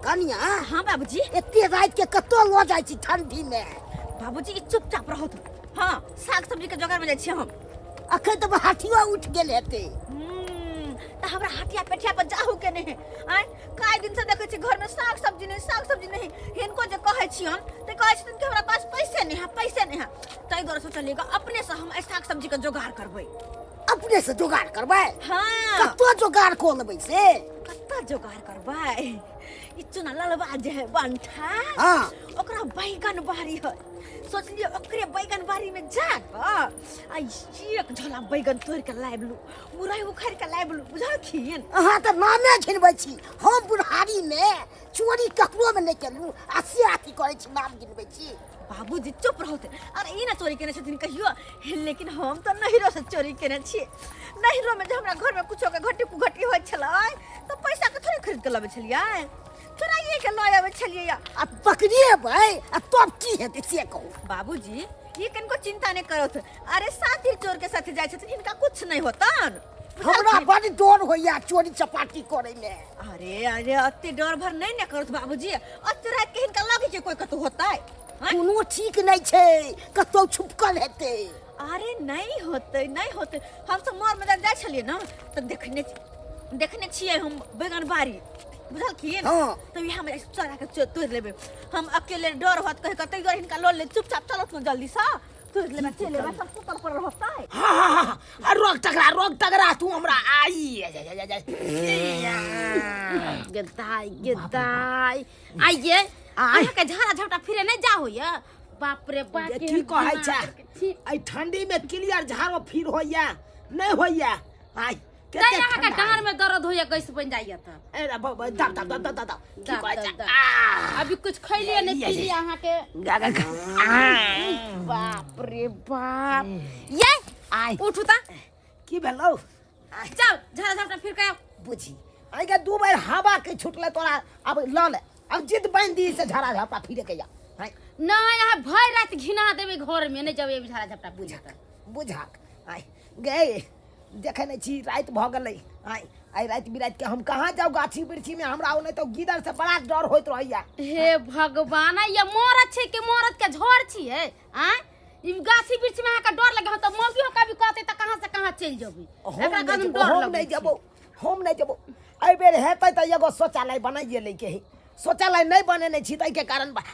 कनिया हाँ बाबूजी एते रात के कतो ल जाय छी ठंडी में बाबूजी चुपचाप रहो तो हाँ साग सब्जी के जोगाड़ में जाय छी हम अखन तो हाथिया उठ गेल हेते त हमरा हटिया पेठिया पर जाहू के नहीं आय काय दिन से देखे छी घर में साग सब्जी नहीं हिनको जे कहे छी हम त कहे छथिन कि हमरा पास पैसे नहीं है तै दुआरे सोचलिए अपने से हम साग सब्जी के जोगाड़ करबै अपने से जुगाड़ करबै हाँ कतो जुगाड़ को लेबै से कत्ता जोगाड़ करबै ई चुना ललबा जे है बंठा हाँ ओकरा बैगन बारी है सोचलिए ओकरे बैगन बारी में जाकर आ एक झोला बैगन तोड़ के लाबलू मुरई उखाड़ के लाबलू बुझलखिन अहाँ त नामे गिनबै छी हम बुढ़ारी में चोरी ककरो में नहीं केलू आ से आती करे छी नाम गिनबै छी बाबूजी चुप रहो थे अरे ई ना चोरी केने छथिन कहियो लेकिन हम तो नहिरो से चोरी केने छी नहिरो में जब हमरा घर में कुछो के घटी कुघटी होय छलै तो पैसा के थोड़ी खरीद के लाबे छलियै चोराइए के लय आबे छलियै आ पकड़िएबै आ तब की हेतै से कहू बाबूजी ये कनको चिंता नहीं करो थे अरे साथी चोर के साथ जाय छथिन इनका कुछ नहीं होतन हमरा बड़ डर होइया चोरी चपाटी करे में अरे अत्ते डर भर नहीं न करो बाबूजी अत्ते रात के हिनका लगे के कोई कतो होतै कोनो ठीक नहीं छै कतो छुपकल हेतै अरे नहीं होते हम सब मोर में जाय छलिए ना त देखने छियै हम बैगन बारी बुझलखिन हाँ तब यहाँ में चोरा के तोड़ लेबे हम अकेले डर होत कहे कतई गए हिनका लो ले चुपचाप चलो तुम जल्दी सा तोड़ लेबे चले बा सब ऊपर पर रहतै हां रोक टकरा तू हमरा आई गेदाई आइए आहा के झाड़ा झपटा फिरे नहीं जा होया बाप रे बाप की कहै छै आई ठंडी में क्लियर झाड़ो फिर होइया नहीं होइया आई नहीं यहाँ का डांर में दर्द होया गैस बन जाइए त अरे बाबा दा की कहै छै अभी कुछ खइलिए नहीं पीलिए यहाँ के बाप रे बाप ये आई उठू ता की भेलौ चल झाड़ा झपटा फिर के बुझी आई के दू बार हवा के छुटले तोरा अब ल ले अब जिद बांध दी से झाड़ा झपटा फिरे के जा ना यहाँ भर रात घिना देवे घर में नहीं जब झाड़ा झपटा बुझाक आई गए देखे नहीं छी रात भ गेलै आई रात बिरात के हम कहाँ जाऊ गाछी वृक्षी में हमरा नहीं तो गिदर से बड़ा डर होइत रहैया हे भगवान ये मरद छै के मरद के झोर छिए आ ई गाछी वृक्ष में का डर लगे तो मौगियो का भी कहते त कहां से कहां चल जेबी एकरा कारण डर लगे हम नहीं जेबो आई बेर हेतै त एगो शौचालय बनाइए ले के शौचालय नहीं बनेने छी तै के कारण बाप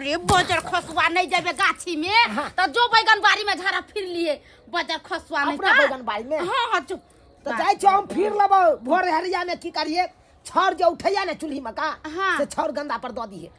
रे बजर खसुआ नहीं जाबे गाछी में त जो बैगन बाड़ी में झाड़ा फिर लिए बजर खसुआ नहीं अपना बैगन बाड़ी में हां चुप तो जाय छो हम फिर लेबो भोर हरिया में की करिए छड़ जो उठैया ने चूल्ही में का से छड़ गंदा पर द दिए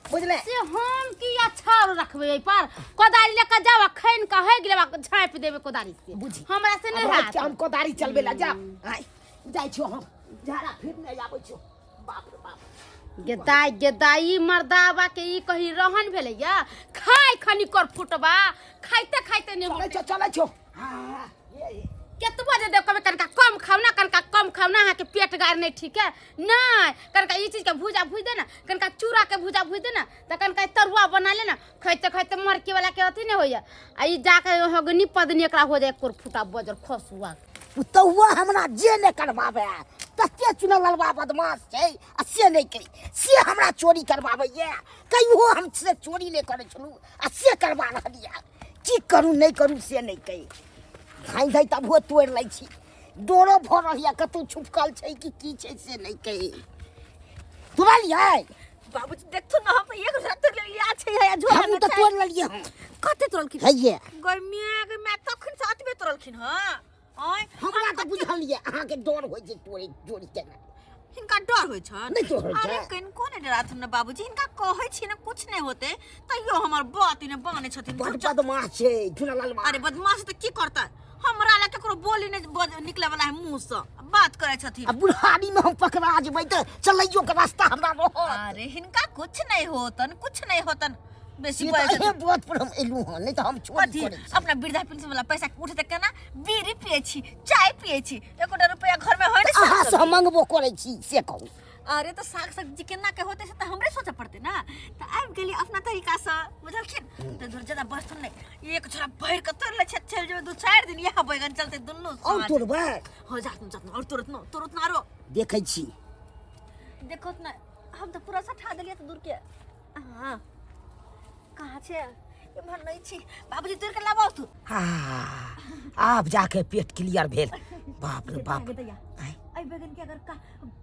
बुझले से हम की छड़ रखबे ए पर कोदारी लेके जावा खैन का है गिरवा झाँप देबे कोदारी से बुझी हमरा से नहीं हाथ हम कोदारी चलबे ला जा जाय छो हम झाड़ा फिर नहीं आबै छो बाप रे बाप गेदाई मर्दावा के ई कही रहन भेलैया खाय खनी कर फुटबा खाइते नहीं चले छो हां केतबो जे देखो कनका कम खाओ ना के पेट गार नहीं ठीक है नहीं कनका ई चीज के भुजा भुज दे ना कनका चूरा के भुजा भुज दे ना त कनका तरुआ बना ले ना खाइते मरके वाला के अथी नहीं होया आ ई जाके होगनी पदनी एकरा हो जाए कोर फुटा बजर खसुआ पुतौआ हमरा जे ने करबाबे तते चुनल ललवा बदमाश छै आ से नहीं करी से हमरा चोरी करबाबे ये कहियो हम से चोरी नहीं करे छलू आ से करबा रहलिया की करू नहीं करू से नहीं कही धाई तब हो तोड़ लै छी डोरो भर रहिया कतौ छुपकल छै की छै से नहीं कही तुरलियै बाबूजी देखथु न हम एक रात तक लिया छै है झोला हम तो तोड़ लेलिए हम कते तोड़लखिन हैये गर्मिया तखन से अतबे तोड़लखिन हां हमरा तो बुझलिए अहाँ के डर होय जे चोरी केना हिनका डर होय छ नहीं तो होय छै अरे कन कोने डराथ न बाबूजी हिनका कहै छी न कुछ नहीं होते तइयो हमर बात ने बाने छथिन बदमाश छै चुनल ललवा अरे बदमाश त की करता हमरा ला केकरो बोली नहीं निकले वाला है मुंह से बात करे छथिन अब बुढ़ारी में हम पकड़ा जेबै त चलैयो के रास्ता हमरा रह अरे हिनका कुछ नहीं होतन बेसी पैसा बहुत पर हम एलू हन नहीं तो हम चोरी करे अपना वृद्धा पेंशन वाला पैसा उठते केना बीड़ी पिए छी चाय पिए छी 1 रुपया घर में होय अहाँ से मंगबो करे छी से कहू अरे तो साग सब्जी केना के होते से तो हमरे सोचे पड़ते ना तो आबि गेली अपना तरीका से बुझलखिन तो दूर ज्यादा बस नहीं एक छोरा भर के तोड़ ले चल जेबे 2-4 दिन यहाँ बैगन चलते दुन्नु और तोड़बे हो जात न और तुरंत ना रो देखै छी देखो ना हम तो पूरा सठा देलिए तो दूर के हां कहाँ छे इमहर नहीं छी बाबूजी तोड़ के लाबो तू आप जाके पेट क्लियर भेल बाप रे बाप आई बैगन के अगर का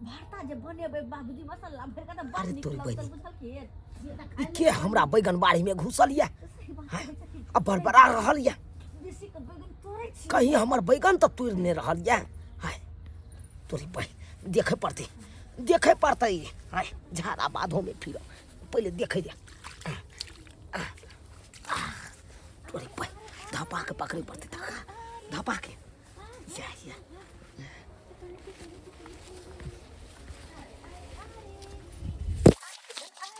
भरता जे बनेबे बाबूजी मसाला भर के तो बड़ निक लगतल बुझल के हमरा बैगन बाड़ी में घुसल या अब बड़बड़ा रहल या देसी के बैगन तोड़े छी कहीं हमर बैगन तो तोड़ ने रहल या हाय तोरी भाई देखे पड़ते हाय झाड़ा बाधो में फिर पहले देखे दे तोरी भाई धपा के पकड़े पड़ते धपा के या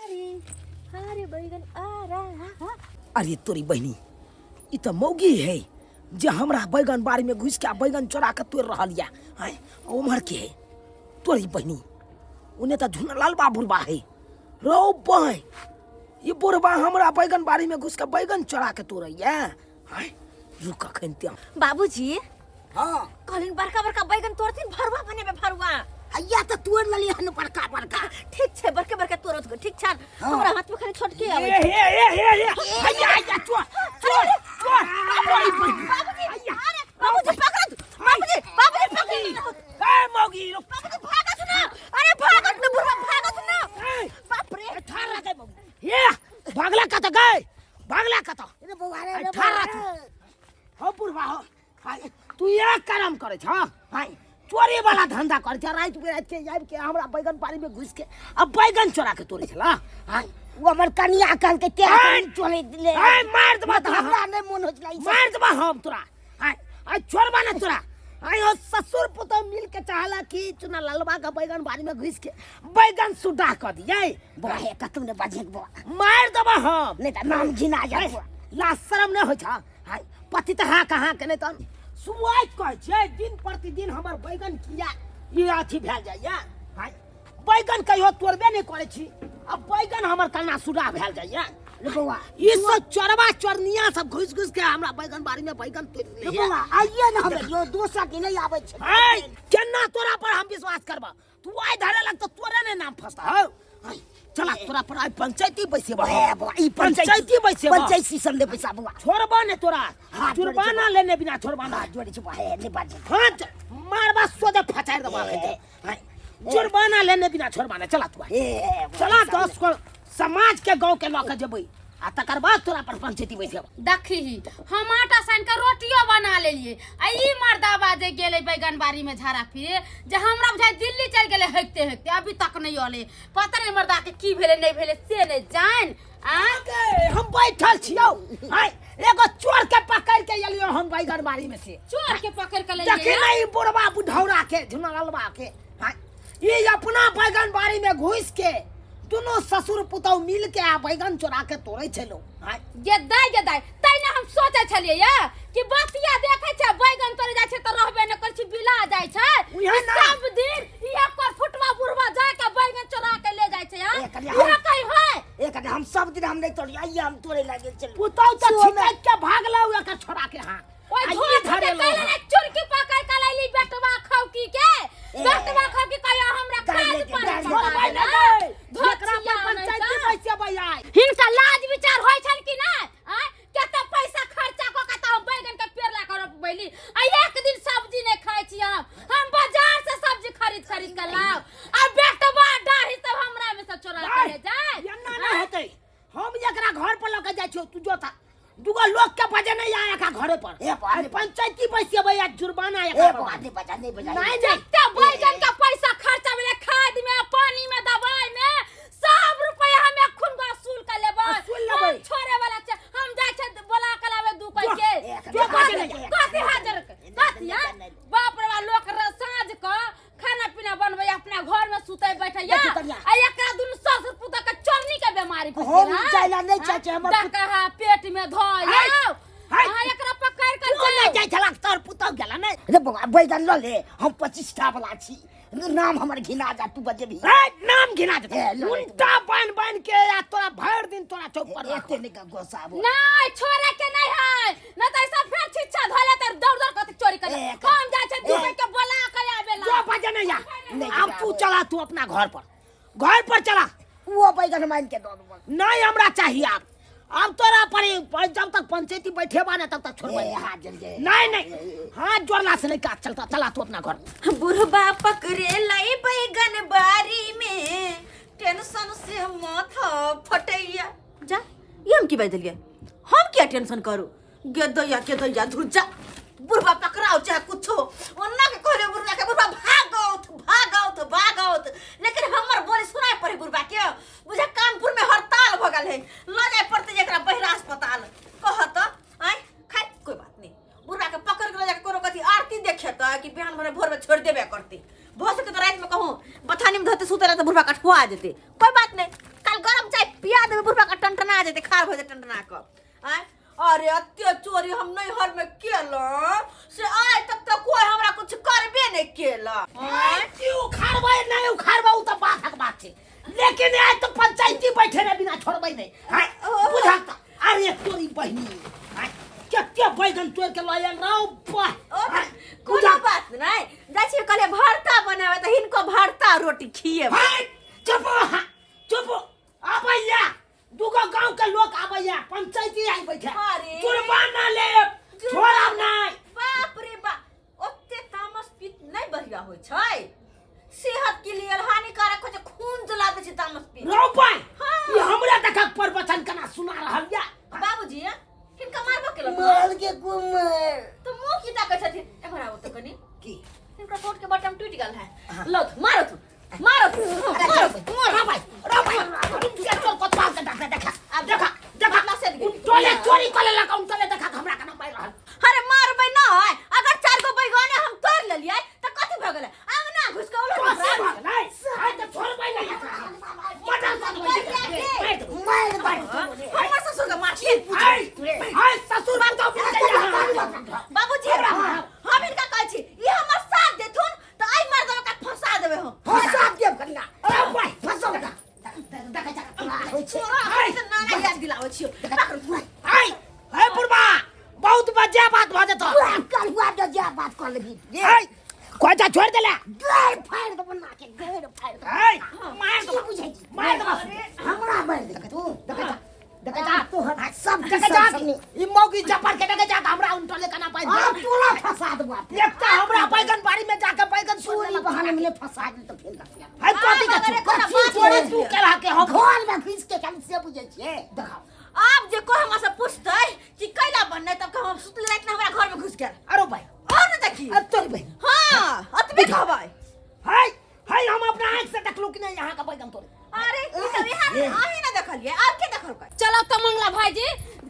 अरे बैगन आ रहा अरे तोरी बहनी इ तो मौगी है जे हमरा बैगन बाड़ी में घुस के बैगन चोरा के तोड़ रहल या हाय उमर के है तोरी बहनी उन्हें तो झुनलाल बाबुरबा है रो बहन ये बुढ़बा हमरा बैगन बाड़ी में घुस के बैगन चोरा के तोड़ या हाय रुक खन त्या बाबूजी हां कहलिन बड़का बैगन तोड़थिन भरवा बनेबे भरवा हैया तो तोड़ लली हन बड़का ठीक छे बड़के तोड़त गो ठीक छान हमरा हाथ में खाली छोटके आवे हैया चोर तोरी बहनी बाबूजी पकड़ बाबूजी ए मौगी रुक बाबूजी भागत ना अरे भागत ना बुढ़वा भागत ना बाप रे ठारा के मौगी ये भागला का तो गए भागला का तो अरे बउआरे ठारा हो बुढ़वा हो हाय तू ये काम करे छ हाय चोरी वाला धंधा कर छ रात के आब के हमरा बैगन बाड़ी में घुस के अब बैगन चोरा के तोड़े छला हाय वो हमर कनिया काल के क्या चोरे दिले हाय मार दबा हमरा ने मन होचलाई मार दबा हम तोरा हाय आ छोड़बा ना तोरा हाय ओ ससुर पुतो मिल के चाहला कि चुना ललबा का बैगन बाड़ी में घुस के बैगन सुडा क दिए बड़ा है कतम ने बाजे बा मार दबा हम नहीं त नाम घिना जा ला शर्म न हो छ हाय पति त हां कहां के नहीं त सुवाइत कह छै दिन प्रतिदिन हमर बैगन किया ये अथी भेल जाइया हाय बैगन कहियो तोड़बे नहीं करे छी अब बैगन हमर कन्ना सुडा भेल जाइया रे बौआ ई सब चोरबा चोरनिया सब घुस के हमरा बैगन बाड़ी में बैगन तोड़ ले रे बौआ आइए ना हम यो दोसर के नहीं आबै छै हाय केना तोरा पर हम विश्वास करबा तू आइ धरे लग तो तोरे ने नाम फसता हो हाय चला तोरा पर आई पंचायती पैसे बा ई पंचायती पैसे बा पंचायत सीसन ले पैसा बा छोड़बा ने तोरा जुर्माना लेने बिना छोड़बा ना जोड़ी छ बा ने बाजे हां मारबा सोदे फचार दबा हाय जुर्माना लेने बिना छोड़बा ना चला तू चला 10 को समाज के गांव के लोग जेबै आ तकर बाद तोरा पर पंचायती पैसे बा देखी हम आटा सान के रोटियो बना लेलिए आ ई मर्दा बाजे गेले बैगन बाड़ी में झाड़ा फिरे जे हमरा बुझाय दिल्ली चल गेले हकते अभी तक नहीं आले पता नहीं मर्दा के की भेले नहीं भेले से नहीं जान आगे हम बैठल छियौ हाय एगो चोर के पकड़ के एलियो हम बैगन बाड़ी में से चोर के पकड़ के ले देखे नहीं बुढ़वा बुढ़ौरा के झुनलवा के हाय ये अपना बैगन बाड़ी में घुस के दोनों ससुर पुतौ मिल के आ बैगन चोरा के तोड़े छलो हाय गेदाय तै ने हम सोचे छलिए या कि बतिया देखे छ बैगन तोड़े जाय छ त रहबे न कर छी बिला जाय छ सब दिन एक पर फुटवा बुढ़वा जा के बैगन चोरा के ले जाय छ हां ये कहि है एक हम सब दिन हम नहीं तोड़ी आइए हम तोड़े लागे चल पुतौ त छिटक के भागलौ एक छोरा के हां ओए धोत के काले चुरकी पकड़ के लैली बेटवा खौकी के बेटवा खौकी कहियो हमरा खाद पर छोड़बै न गए एकरा पर पंचायती पैसे बयाई हिनका लाज विचार होय छन कि ना आ केते पैसा खर्चा क के त बैगन के पेड़ ला कर बैली आ एक दिन सब्जी नहीं खाइ छी हम बाजार से सब्जी खरीद के लाओ आ बेटवा डाही सब हमरा में से चोरा के ले जाय एना न हेतै हम एकरा घर पर लग जाय छी तू जो था दुगो लोग के बजे नहीं आया का घरे पर ए पंचायती पैसे भैया जुर्माना है नहीं बजा नहीं जत्ते बैगन का पैसा खर्चा में खाद में पानी में दवाई में सब रुपया हमें खून वसूल कर लेबे छोरे वाला हम जाय छ बोला के लावे दू कोई के जो कथि हाजिर कथिया बाप रे लोग साँझ को खाना पीना बनबे अपना घर में सुते बैठे या आ एकरा दुनु ससुर पुता के चोरनी के बीमारी हम जाइला नहीं चाचे हमर कहा पेट में धोयो हां एकरा पकड़ के नहीं जाय छला तोर पुता गेला नहीं रे बैगन ल ले हम 25 टा वाला छी नाम हमर घिना जा तू बजे भी नाम घिना दे ए, लो, उल्टा बन के या तोरा भर दिन तोरा चौक पर एते ने का गोसाबो नहीं छोरे के नहीं है न तो ऐसा फिर छिच्छा धले तर दौड़ के चोरी करे ए, काम जाय छे दू ए, के बोला के आवेला जो बजे नहीं या नहीं अब जा, तू चला तू अपना घर पर चला वो बैगन मान के दो दो नहीं हमरा चाहिए अब तोरा पर जब तक पंचायती बैठे बाने तब तक छोड़बे हाथ जल जाए नहीं हाथ जोड़ला से नहीं काज चलता चला तू अपना घर बुढ़बा पकड़े लाई बैगन बारी में टेंशन से माथा फटैया जा ये हम की बात दिलिए हम क्या टेंशन करू के दैया धुर जा बुढ़बा पकड़ाओ चाहे कुछो ओन्ना के कहले बुढ़बा भागौत लेकिन हमर बोली सुनाई पड़े बुढ़बा के बुझा कानपुर में हड़ताल भ गेल है ल जाय पड़ते एकरा बहिरा अस्पताल कहत आय खाय कोई बात नहीं बुढ़बा के पकड़ के ले जाके कोनो कथी आरती देखे त कि बिहान भरे भोर में छोड़ देबे करती भोर से के रात में कहूं बथानी में धते सुते रह त बुढ़बा कठवा जेते कोई बात नहीं कल गरम चाय पिया देबे बुढ़बा का टंटना जेते खार भ जेते टंटना क आय अरे अत्य चोरी हम नहीं हर में केला से आय तक तो कोई हमरा कुछ करबे नहीं केला नहीं उखाड़बे उ तो बात छे लेकिन आज तो पंचायती बैठे रे बिना छोड़बे नहीं हाय बुझाता अरे तोरी बहिनी हाय केते बैगन तोड़ के लायल राव कोनो बात नहीं जाछी कले भरता बनावे त हिनको भरता रोटी खिए हाय चुप आबैया दुगो गांव के लोग आबैया पंचायती आई बैठे अरे। जुर्माना ले छोड़ब नहीं बाप रे बा ओते तामस पीत नहीं बढ़िया होय छै सेहत के लिए हानिकारक होय छै खून जला दे छै तामस पीत रो पाई हाँ। ये हमरा देखा प्रवचन कना सुना रहल या बाबूजी किनका मारबो केला मार के कुमार तो मुंह की ताकै छथिन एमहर आओ त कनी की इनका फोट के बटन टूट गेल है लो मारो तू रो भाई ये तो कतवा के देखा अब देखा देखा से गेल टोले चोरी करे लगा उन टोले देखा हमरा कना पाइ रहल अरे मारबै न अगर 4 गो बैगने हम तोड़ लेलियै त कथि भ गेलै अंगना घुस के उलट नहीं हाय तो छोड़बे नहीं हमर ससुर के माछी हाय ससुर बात तो बाबूजी हम इनका कहै छी ई हमर साथ देथुन त आई मार देबे का फंसा देबे हम फसा देब कन्ना अरे भाई फसो बेटा देखा जा होय छै हाय त नाना याद दिलावे छियो हाय हाय बुढ़बा बहुत बज्जा बात भ जेतो कल हुआ तो जा बात कर लेबी हाय कोजा छोड़ देला गैर फाड़ दो बना के गैर फाड़ दो हाय मार दो बुझै छी मार दो हमरा मार दे तू देखा जा तू हम सब देखा जा ई मौगी चपर के देखा जा हमरा उन टोले कना पाइ हां तोला फसा दो एक तो हमरा बैगन बाड़ी में जाके बैगन चोरी बहाने में फसा दे तो फिर का हाय कथि के छोड़े तू केला के हम घर में घुस के हम से बुझै छिए देखा अब जे को हमरा से पूछतै कि कैला बननै तब हम सुतले रात में हमरा घर में घुस गेल अरे भाई और न देखी अब तोरी बहन हां अतबे कहबै हाय हाय हम अपना आंख से देखलू कि नहीं यहाँ का बैगन तोड़े अरे ई सब यहाँ आही न देखलिए और के देखल कै चलो तो मंगला भाईजी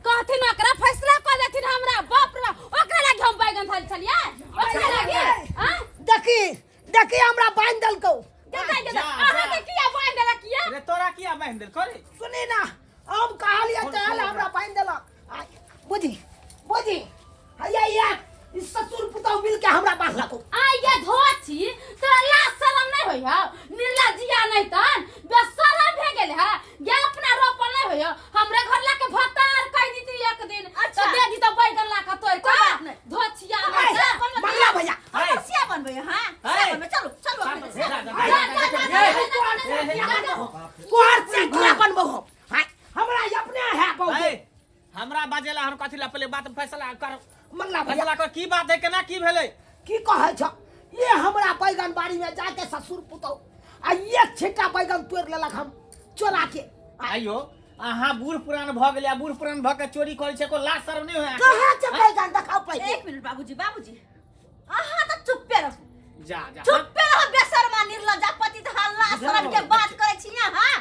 कहथिन ओकरा फैसला कर देथिन हमरा बाप रे ओकरा लागी हम बैगन थाली छलिए ओकरा लागी हां देखी हमरा बांध दलको देखा अहाँ के किया बांध देला किया रे तोरा किया बांध देल करे सुनी ना हम कहलिए चल हमरा बांध देलक बुझी हैया इस ससुर पुतौ मिल के हमरा बांधलक आई ये धोची तोरा लाज शरम नहीं होय हो निर्लज्जिया नहीं तन बेशरम भे गेल है ये अपना रोपन नहीं होय हो हमरे घर ला के भतार कह दीती एक दिन तो दे दी तो बैगन ला के तोड़ कोई बात नहीं। धोचिया मंगला भैया हम सिया बनबै हां सिया बनबै चलो कोर से क्या बनबो हाय हमरा अपने है बहु हमरा बाजेला हम कथि ला पहले बात फैसला कर मंगला भैया फैसला कर की बात है केना की भेलै की कहै छ ये हमरा बैगन बाड़ी में जाके ससुर पुतौ आ एक छिट्टा बैगन तोड़ लेलक हम चोरा के आइयो अहाँ बूढ़ पुरान भ गेलिया बूढ़ पुरान भ के चोरी करै छै को लाज शरम नहीं होय कहां से बैगन दिखाओ पहले 1 मिनट बाबूजी अहाँ त चुप्पे रहू जा चुप्पे रहो बेशर्मा निर्लज्जा पति त हल्ला शरम के बात करै छी हां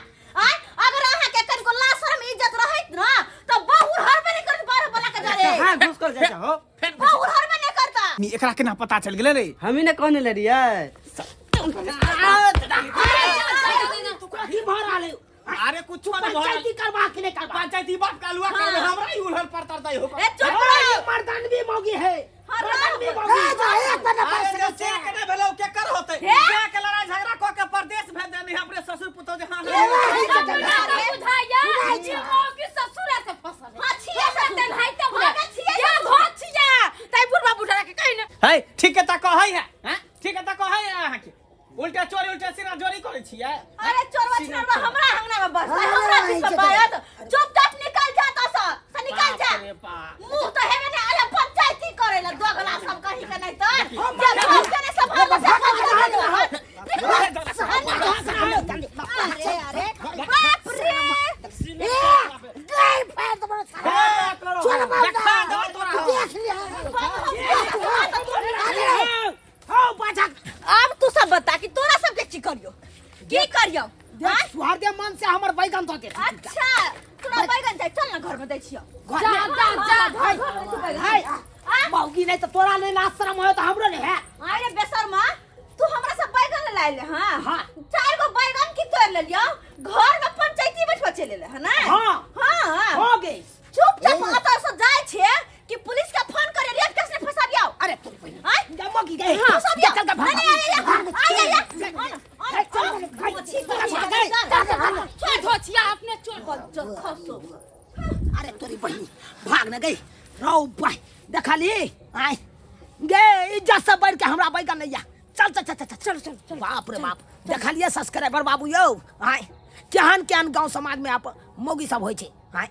आय अगर अहाँ के कनको लाज शरम इज्जत रहैत न त बहुर हरबे नहीं करत बारह बला के जारे हां घुस कर जा हो बहुर हरबे नहीं करता नी एकरा केना पता चल गेलै रे हम ही ने कहने ले रहिए की भरा ले अरे कुछ नहीं पंचायती करवा के नहीं करवा पंचायती बात कालुआ कर हमरा ही उलहल पड़ता दई हो ए चुप रहो मर्दानवी मौगी है अरे जे के ने भेलौ के कर होतै जे के लड़ाई झगड़ा क के परदेश भेज देनी हमरे ससुर पुतौ जे हां बुझाइया जी मौगी ससुर से फसल हां छिया से तेल हाइते भागे छिया या धोत छिया तै बुढ़वा बुढ़ा के कहि न है ठीक है त कहै है हैं ठीक है त कहै है अहाँ के उल्टा चोरी उल्टा सिरा जोरी करै छियै अरे चोरवा छिनरवा हमरा अंगना में बस हमरा बीच में बायत चुपचाप निकल जा तो से निकल जा अरे बाप मुंह तो हेवे ने आले पंचायती करेला दोगला सब कहि के नहीं तो जब हम करे सब अरे अरे बाप रे गई पैर तुम्हारा सारा चल मार देखा दो तोरा देख लिया हो बाजा अब तू सब बता कि तोरा सब के करियो की करियो देख स्वार्थ मन से हमर बैगन दो दे अच्छा तोरा बैगन जाय चल ना घर में दै छियो जा मौगी नहीं तो तोरा ले आश्रम हो तो हमरो नहीं है अरे बेशर्मा तू हमरा सब बैगन ले लाइले हां हाँ। 4 गो बैगन की तोड़ ले लियो घर में पंचायती बैठवा चले ले है ना हाँ। हां हो गई चुपचाप अतर से जाय छे कि पुलिस का फोन करे रेप केस ने फंसा दियो अरे तू पहले हां जा मौगी गई फंसा दियो चल का छोड़ धोचिया अपने चोर खसो अरे तोरी बहनी भाग न गई रौ भाई देखा ली आय गे इज्जत से बढ़ के हमरा बैगन नहीं आ चल बाप रे बाप देखा लिए सब्सक्राइबर बाबू यो आय केहन केहन गांव समाज में आप मौगी सब होय छे आय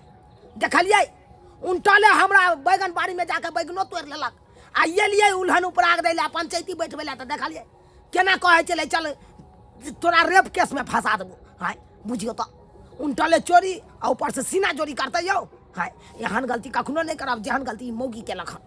देखा लिए उनटले हमरा बैगन बाड़ी में जाके बैगनो तोड़ लेलक आ ये लिए उल्हन ऊपर आग दैला पंचायती बैठबेला त देखा लिए केना कहै चले चल तोरा रेप केस में फंसा देबो आय बुझियो त उनटले चोरी आ ऊपर से सीना चोरी करते यो हाय एहन गलती कखनो नहीं करब जेहन गलती मौगी केलक हन